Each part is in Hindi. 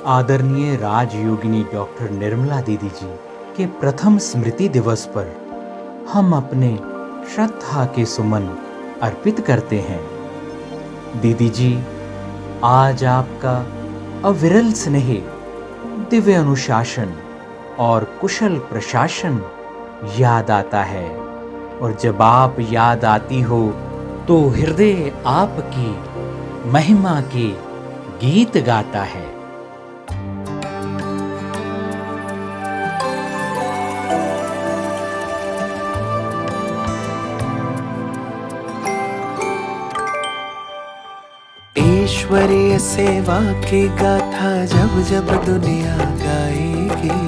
आदरणीय राजयोगिनी डॉक्टर निर्मला दीदी जी के प्रथम स्मृति दिवस पर हम अपने श्रद्धा के सुमन अर्पित करते हैं। दीदी जी, आज आपका अविरल स्नेह, दिव्य अनुशासन और कुशल प्रशासन याद आता है, और जब आप याद आती हो तो हृदय आपकी महिमा के गीत गाता है। ईश्वरीय सेवा की गाथा जब जब दुनिया गाएगी,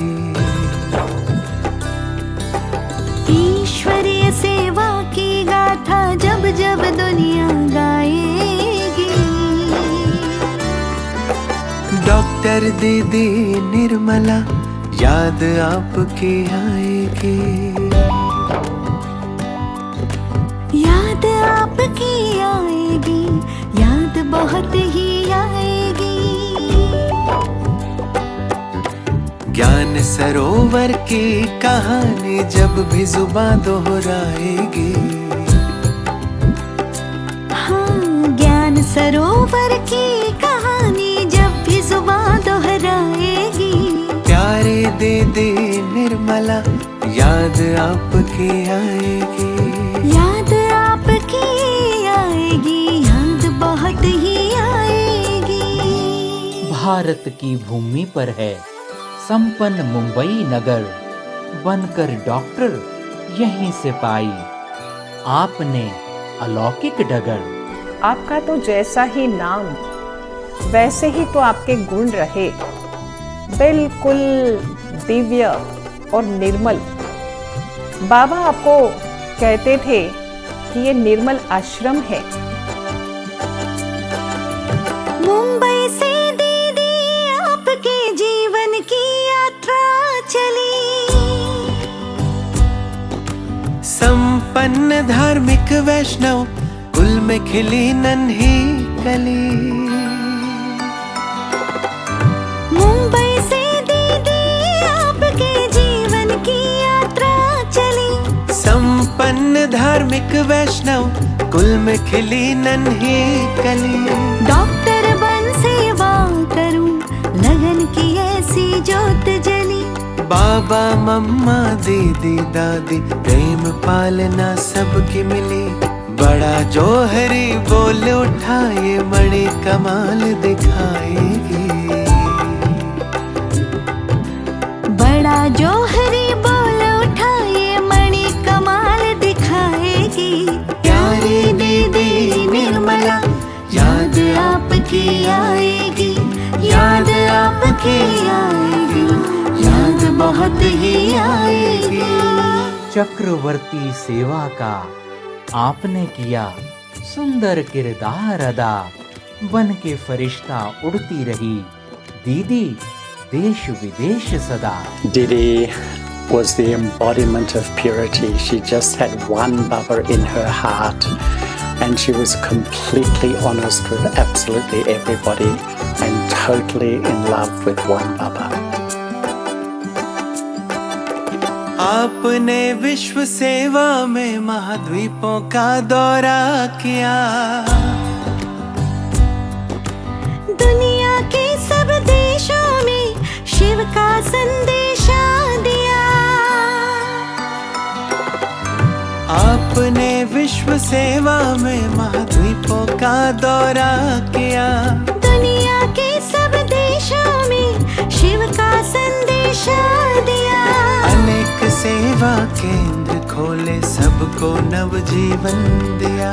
ईश्वरीय सेवा की गाथा जब जब दुनिया गाएगी। डॉक्टर दीदी निर्मला याद आपकी आएगी, याद आपकी आएगी, याद बहुत ही आएगी। ज्ञान सरोवर की कहानी जब भी जुबां दोहराएगी, हाँ, ज्ञान सरोवर की कहानी जब भी जुबां दोहराएगी। प्यारे दीदी निर्मला याद आपकी आएगी, याद आपकी आएगी, याद बहुत ही आएगी। भारत की भूमि पर है संपन्न मुंबई नगर, बनकर डॉक्टर यहीं से पाई आपने अलौकिक डगर। आपका तो जैसा ही नाम वैसे ही तो आपके गुण रहे, बिल्कुल दिव्य और निर्मल। बाबा आपको कहते थे कि ये निर्मल आश्रम है। मुंबई से दीदी आपके जीवन की यात्रा चली, संपन्न धार्मिक वैष्णव कुल में खिली नन्ही कली। मुंबई से दीदी आपके जीवन की यात्रा चली, संपन्न धार्मिक वैष्णव कुल में खिली नन्ही कली। डॉक्टर बन सेवा करूं, लगन की ऐसी जोत जली। बाबा मम्मा दीदी दादी प्रेम पालना सबकी मिली। बड़ा जोहरी बोल उठाए बड़ी कमाल दिखाएगी, बड़ा जोहरी बोल उठाए मणि कमाल दिखाएगी। प्यारी दीदी निर्मला याद आपकी आएगी, याद आपकी आएगी, याद बहुत ही आएगी। चक्रवर्ती सेवा का आपने किया सुंदर किरदार अदा, बन के फरिश्ता उड़ती रही दीदी देश विदेश सदा। Didi was the embodiment of purity. She just had one Baba in her heart, and she was completely honest with absolutely everybody and totally in love with one Baba. आपने विश्व सेवा में महाद्वीपों का दौरा किया, दुनिया के सब देशों में शिव का संदेशा दिया। आपने विश्व सेवा में महाद्वीपों का दौरा किया, दुनिया के सब देशों में शिव का संदेशा दिया। अनेक सेवा केंद्र खोले सबको नवजीवन दिया।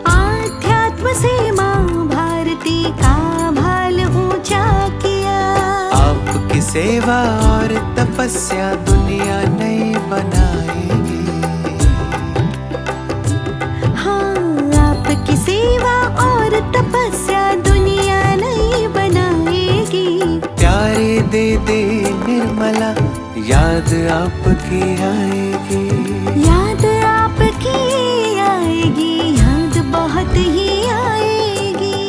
आध्यात्म से माँ भारती का भाल ऊंचा किया। आपकी सेवा और तपस्या दुनिया नई बनाएगी, हाँ, आपकी सेवा और तपस्या दुनिया नई बनाएगी। प्यारी दीदी निर्मला याद आपकी आएगी, याद आपकी आएगी, याद बहुत ही आएगी।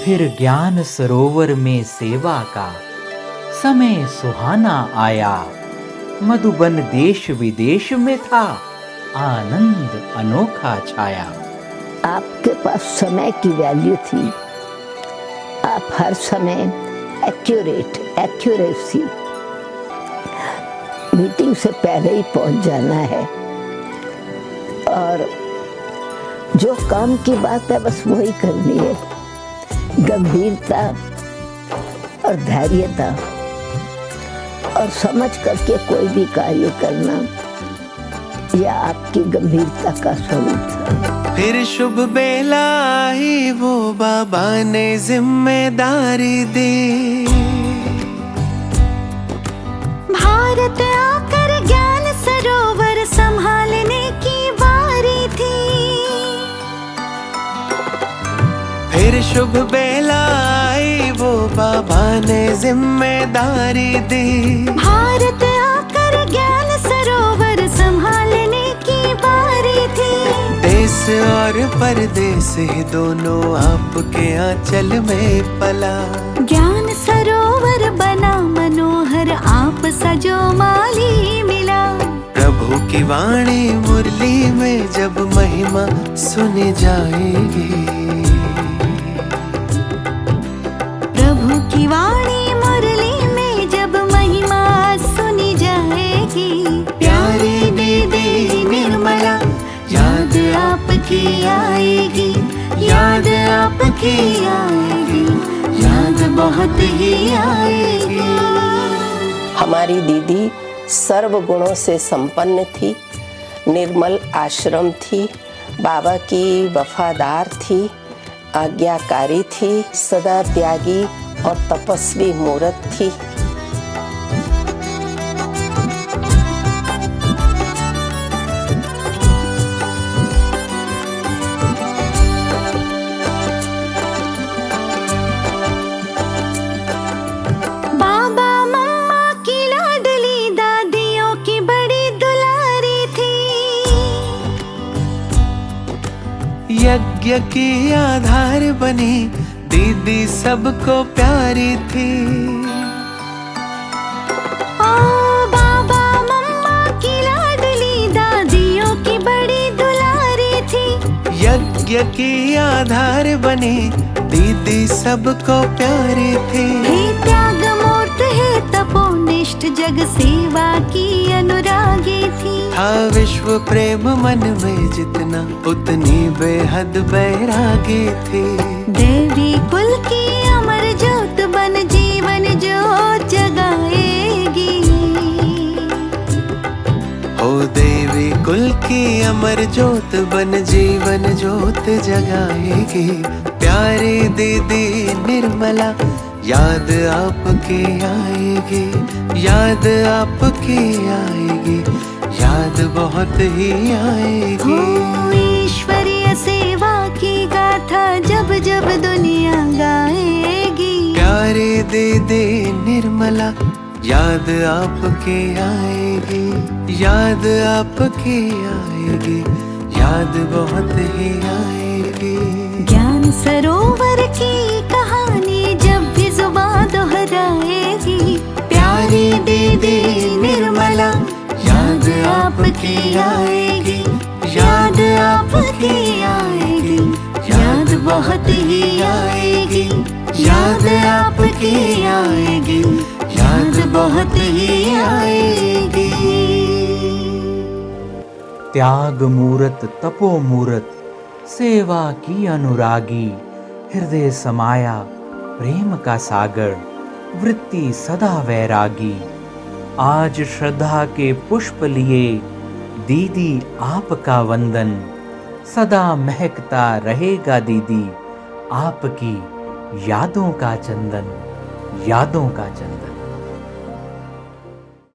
फिर ज्ञान सरोवर में सेवा का समय सुहाना आया। मधुबन देश विदेश में था आनंद अनोखा छाया। आपके पास समय की वैल्यू थी। आप हर समय एक्यूरेसी, मीटिंग से पहले ही पहुंच जाना है, और जो काम की बात है बस वही करनी है। गंभीरता और धैर्यता और समझ करके कोई भी कार्य करना, यह आपकी गंभीरता का स्वरूप था। फिर शुभ बेला आई, वो बाबा ने जिम्मेदारी दी। भारत आकर ज्ञान सरोवर संभालने की बारी थी। फिर शुभ बेला आई, वो बाबा ने जिम्मेदारी दी। भारत आकर ज्ञान सरोवर संभालने की बारी थी। देश और परदेश ही दोनों आपके आंचल में पला। ज्ञान सरोवर बना मनोहर, आप सजो माली मिला। प्रभु की वाणी मुरली में जब महिमा सुनी जाएगी। प्रभु की वाणी मुरली में जब महिमा सुनी जाएगी। प्यारी दीदी निर्मला, याद आपकी आएगी, याद आपकी आएगी, याद बहुत ही आएगी। हमारी दीदी सर्व गुणों से संपन्न थी, निर्मल आश्रम थी, बाबा की वफादार थी, आज्ञाकारी थी, सदा त्यागी और तपस्वी मूरत थी। बाबा मम्मा की लाडली, दादियों की बड़ी दुलारी थी। यज्ञ की आधार बनी, दीदी सबको प्यारी थी। ओ बाबा मम्मा की लाडली, दादियों की बड़ी दुलारी थी। यज्ञ की आधार बनी, दीदी सबको प्यारी थी। हे त्याग मूर्त, हे तपोनिष्ठ, जग सेवा की अनुरागी थी। था विश्व प्रेम मन में जितना, उतनी बेहद बैरागी थी। देवी कुल की अमर ज्योत बन जीवन ज्योत जगाएगी। हो देवी कुल की अमर ज्योत बन जीवन ज्योत जगाएगी। प्यारी दीदी निर्मला, याद आपकी आएगी, याद आपकी आएगी, याद बहुत ही आएगी। हो ईश्वरीय सेवा की गाथा जब जब दुनिया गाएगी। प्यारी दीदी निर्मला, याद आपकी आएगी, याद आपकी आएगी, याद बहुत ही आएगी। ज्ञान सरोवर की कहानी जब भी जुबान दोहराएगी। प्यारी दीदी निर्मला, याद आपकी आएगी, याद आपकी आएगी, याद बहुत ही आएगी, याद आपकी आएगी, याद बहुत ही आएगी। त्याग मूरत तपो मूरत, सेवा की अनुरागी, हृदय समाया प्रेम का सागर, वृत्ति सदा वैरागी। आज श्रद्धा के पुष्प लिए दीदी आपका वंदन, सदा महकता रहेगा दीदी आपकी यादों का चंदन, यादों का चंदन।